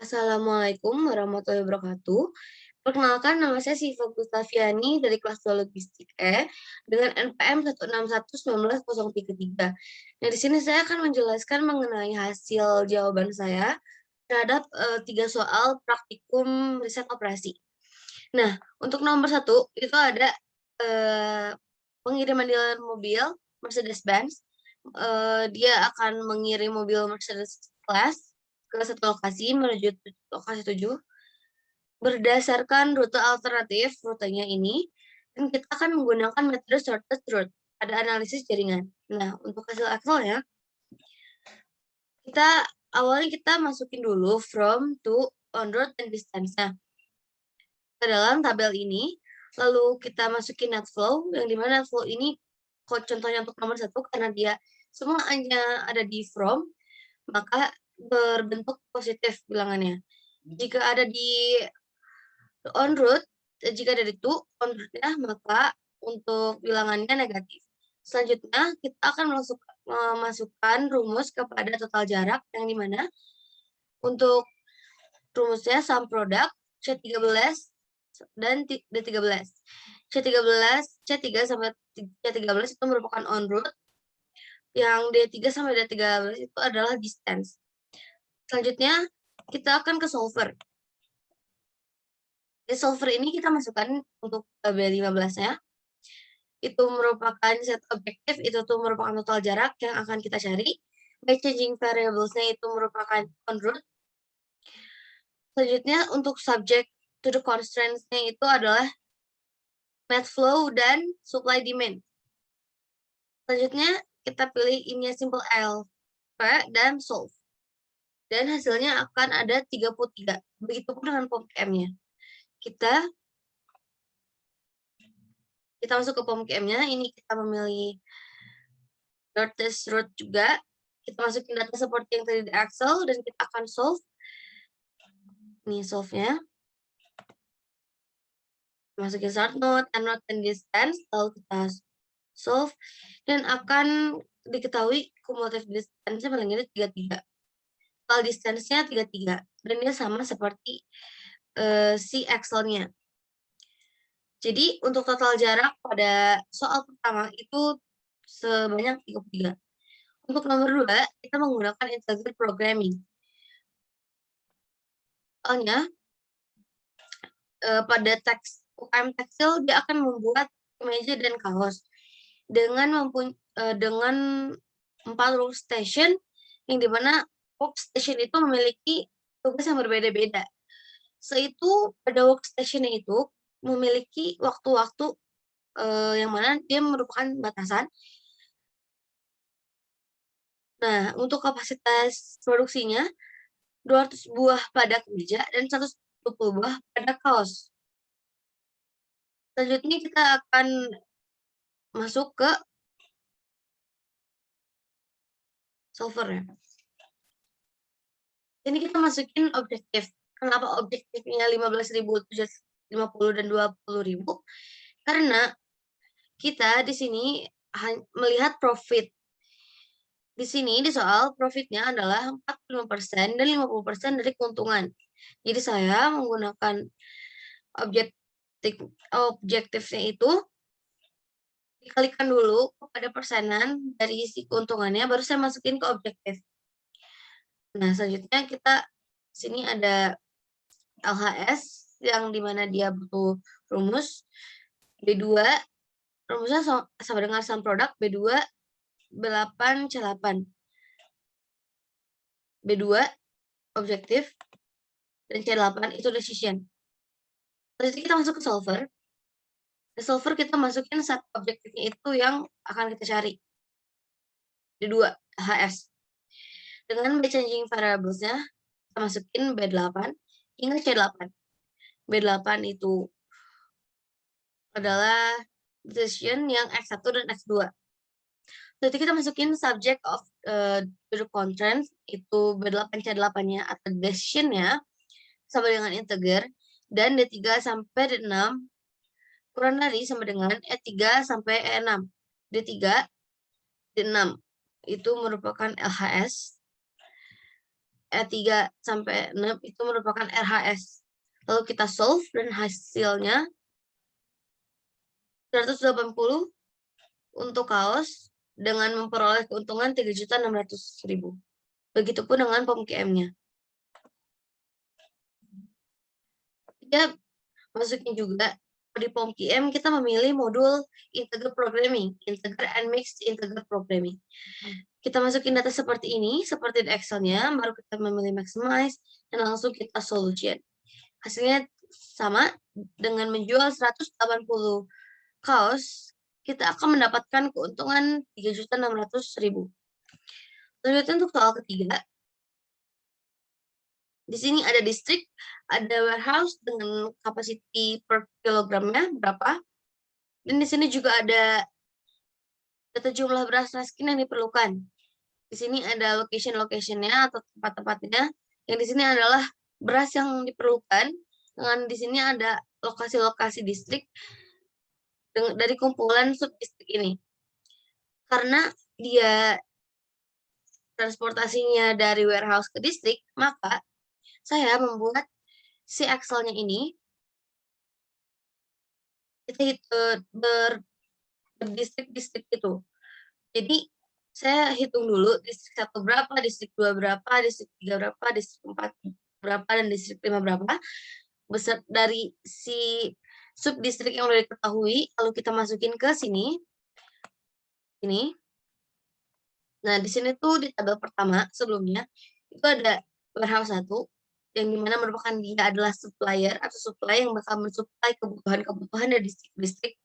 Assalamualaikum warahmatullahi wabarakatuh. Perkenalkan, nama saya Syifa Gustaviani dari kelas 2 Logistik E dengan NPM 1619193. Nah, di sini saya akan menjelaskan mengenai hasil jawaban saya terhadap 3 soal praktikum riset operasi. Nah, untuk nomor satu itu ada pengiriman dealer mobil Mercedes-Benz. Dia akan mengirim mobil Mercedes Class ke satu lokasi menuju lokasi 7 berdasarkan rute alternatif rutenya ini, dan kita akan menggunakan metode shortest route pada analisis jaringan. Nah, untuk hasil Excel-nya, kita awalnya kita masukin dulu from, to, on road, dan distance. Nah, ke dalam tabel ini, lalu kita masukin net flow, yang dimana net flow ini contohnya untuk nomor satu karena dia semuanya ada di from, maka berbentuk positif bilangannya. Jika ada di on route, jika dari itu on route-nya, maka untuk bilangannya negatif. Selanjutnya, kita akan memasukkan rumus kepada total jarak, yang dimana untuk rumusnya sum produk C13 dan D13. C13, C3 sampai C13 itu merupakan on route, yang D3 sampai D13 itu adalah distance. Selanjutnya, kita akan ke solver. Di solver ini kita masukkan untuk B15-nya, itu merupakan set objektif, itu tuh merupakan total jarak yang akan kita cari. By changing variables-nya itu merupakan on route. Selanjutnya, untuk subject to the constraints-nya itu adalah net flow dan supply demand. Selanjutnya, kita pilih ini simple L, P, dan solve. Dan hasilnya akan ada 33. Begitupun dengan POM-nya. Kita masuk ke POM-nya, ini kita memilih shortest route juga. Kita masukin data seperti yang tadi di Excel, dan kita akan solve. Ini solve-nya. Masukin start node, end node, dan distance, lalu kita solve, dan akan diketahui cumulative distance-nya paling tidak 33. Total distance-nya 33, dan dia sama seperti si Excel-nya. Jadi, untuk total jarak pada soal pertama itu sebanyak 33. Untuk nomor 2, kita menggunakan integer programming. Soalnya, pada teks UKM tekstil, dia akan membuat kemeja dan kaos dengan 4 workstation, yang dimana workstation itu memiliki tugas yang berbeda-beda. Seitu pada workstation itu memiliki waktu-waktu yang mana dia merupakan batasan. Nah, untuk kapasitas produksinya 200 buah pada kemeja dan 120 buah pada kaos. Selanjutnya kita akan masuk ke solver ya. Ini kita masukin objektif. Kenapa objektifnya 15.750 dan 20.000? Karena kita di sini melihat profit. Di sini di soal profitnya adalah 45% dan 50% dari keuntungan. Jadi saya menggunakan objektifnya itu dikalikan dulu kepada persenan dari si keuntungannya, baru saya masukin ke objektif. Nah, selanjutnya kita sini ada LHS yang dimana dia butuh rumus B2, rumusnya sama dengan sum produk B2 B8 C8. B2 objektif dan C8 itu decision. Terus kita masuk ke solver. Di solver kita masukin set objektifnya itu yang akan kita cari. D2 HS. Dengan by changing variables-nya, kita masukin B8 hingga C8. B8 itu adalah decision yang X1 dan X2. Berarti kita masukin subject of the constraints, itu B8 C8-nya atau decision-nya sama dengan integer, dan D3 sampai D6 kurang dari sama dengan E3 sampai E6. D3, D6 itu merupakan LHS. 3 sampai 6 itu merupakan RHS. Lalu kita solve dan hasilnya 180 untuk kaos dengan memperoleh keuntungan 3.600.000. Begitupun dengan POM-QM-nya. Kita masukin juga di POM-QM kita memilih modul integer programming, integer and mixed integer programming. Kita masukin data seperti ini, seperti di Excel-nya, baru kita memilih maximize, dan langsung kita solution. Hasilnya sama, dengan menjual 180 kaos, kita akan mendapatkan keuntungan 3.600.000. Selanjutnya untuk soal ketiga, di sini ada distrik, ada warehouse dengan capacity per kilogramnya berapa, dan di sini juga ada data jumlah beras raskin yang diperlukan. Di sini ada location-locationnya atau tempat-tempatnya. Yang di sini adalah beras yang diperlukan. Dengan di sini ada lokasi-lokasi distrik dari kumpulan subdistrik ini. Karena dia transportasinya dari warehouse ke distrik, maka saya membuat si Excel-nya ini kita berdistrik-distrik itu. Jadi saya hitung dulu distrik 1 berapa, distrik 2 berapa, distrik 3 berapa, distrik 4 berapa, dan distrik 5 berapa. Besar dari si subdistrik yang udah diketahui, lalu kita masukin ke sini. Ini. Nah, di sini tuh di tabel pertama sebelumnya, itu ada warehouse 1, yang dimana merupakan dia adalah supplier atau supply yang bakal mensuplai kebutuhan-kebutuhan dari distrik-distrik.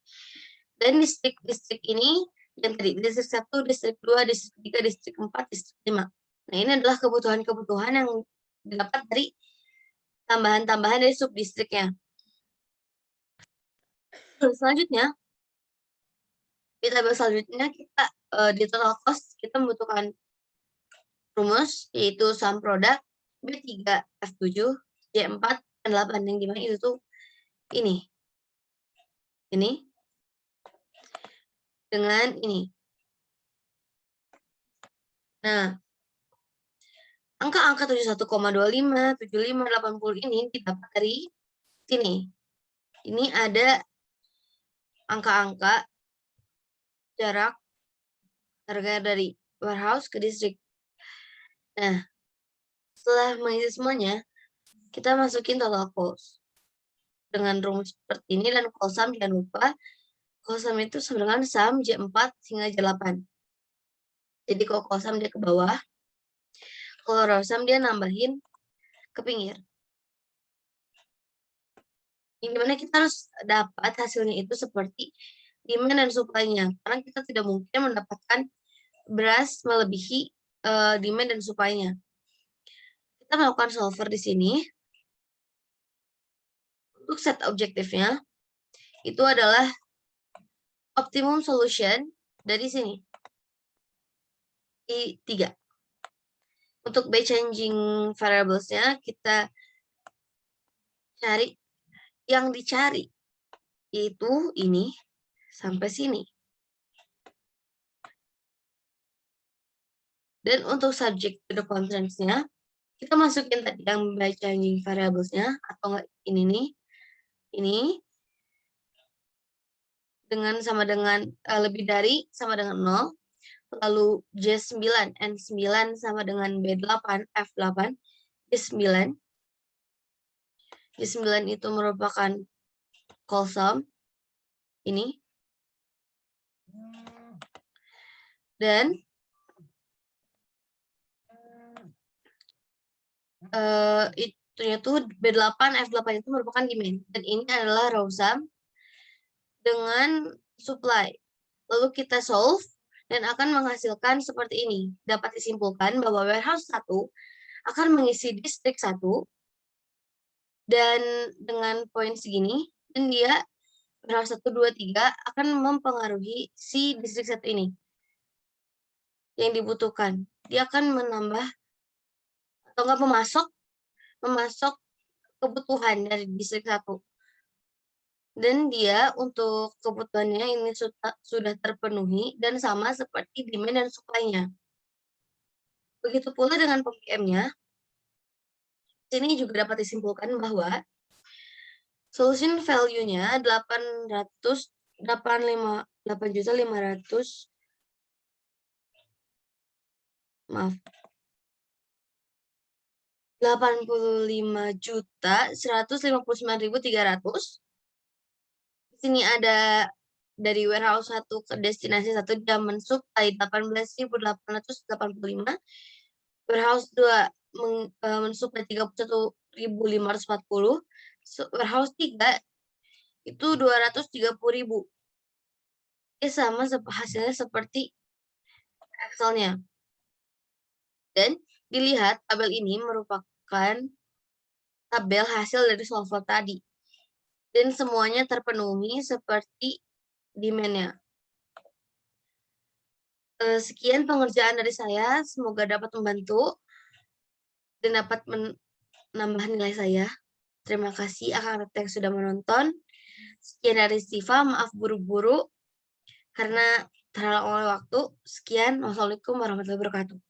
Dan distrik-distrik ini yang tadi distrik 1, distrik 2, distrik 3, distrik 4, distrik 5. Nah, ini adalah kebutuhan-kebutuhan yang didapat dari tambahan-tambahan dari subdistriknya. Selanjutnya, di tabel selanjutnya kita di total cost kita membutuhkan rumus yaitu sum product B3 F7 J4 N8 yang dimana itu tuh ini dengan ini. Nah, angka-angka 71,25, 75, 80 ini didapat dari sini. Ini ada angka-angka jarak harga dari warehouse ke distrik. Nah, setelah mengisi semuanya, kita masukin total cost dengan rumus seperti ini, dan call sum jangan lupa call sum itu sama dengan sum J4 hingga J8. Jadi kalau call sum dia ke bawah, kalau row sum dia nambahin ke pinggir. Yang dimana kita harus dapat hasilnya itu seperti demand dan supply-nya. Karena kita tidak mungkin mendapatkan beras melebihi demand dan supply-nya. Kita melakukan solver di sini. Untuk set objektifnya, itu adalah optimum solution dari sini. Di 3. Untuk by changing variables-nya, kita cari yang dicari, yaitu ini sampai sini. Dan untuk subject to the constraints-nya, kita masukin tadi yang by changing variables-nya, atau enggak ini nih, ini dengan sama dengan lebih dari sama dengan 0, lalu J9 N9 sama dengan B8 F8, J9 itu merupakan call sum ini, dan itunya tuh B8 F8 itu merupakan demand, dan ini adalah row sum dengan supply. Lalu kita solve dan akan menghasilkan seperti ini. Dapat disimpulkan bahwa warehouse 1 akan mengisi distrik 1 dan dengan poin segini, dan dia warehouse 1, 2, 3 akan mempengaruhi si distrik 1 ini yang dibutuhkan. Dia akan menambah atau enggak memasok kebutuhan dari distrik 1. Dan dia untuk kebutuhannya ini sudah terpenuhi dan sama seperti demand dan supply-nya. Begitu pula dengan POM-QM-nya. Sini juga dapat disimpulkan bahwa solution value-nya 8.500.000, maaf, 85.159.300. Di sini ada dari warehouse 1 ke destinasi 1 jam mensuplai 18.885. Warehouse 2 mensuplai 31.540. Warehouse 3 itu 230.000. Sama hasilnya seperti Excel-nya. Dan dilihat tabel ini merupakan tabel hasil dari solver tadi. Dan semuanya terpenuhi seperti demand-nya. Sekian pengerjaan dari saya, semoga dapat membantu dan dapat menambah nilai saya. Terima kasih akan yang sudah menonton. Sekian dari Siva, maaf buru-buru karena terlalu waktu. Sekian, wassalamualaikum warahmatullahi wabarakatuh.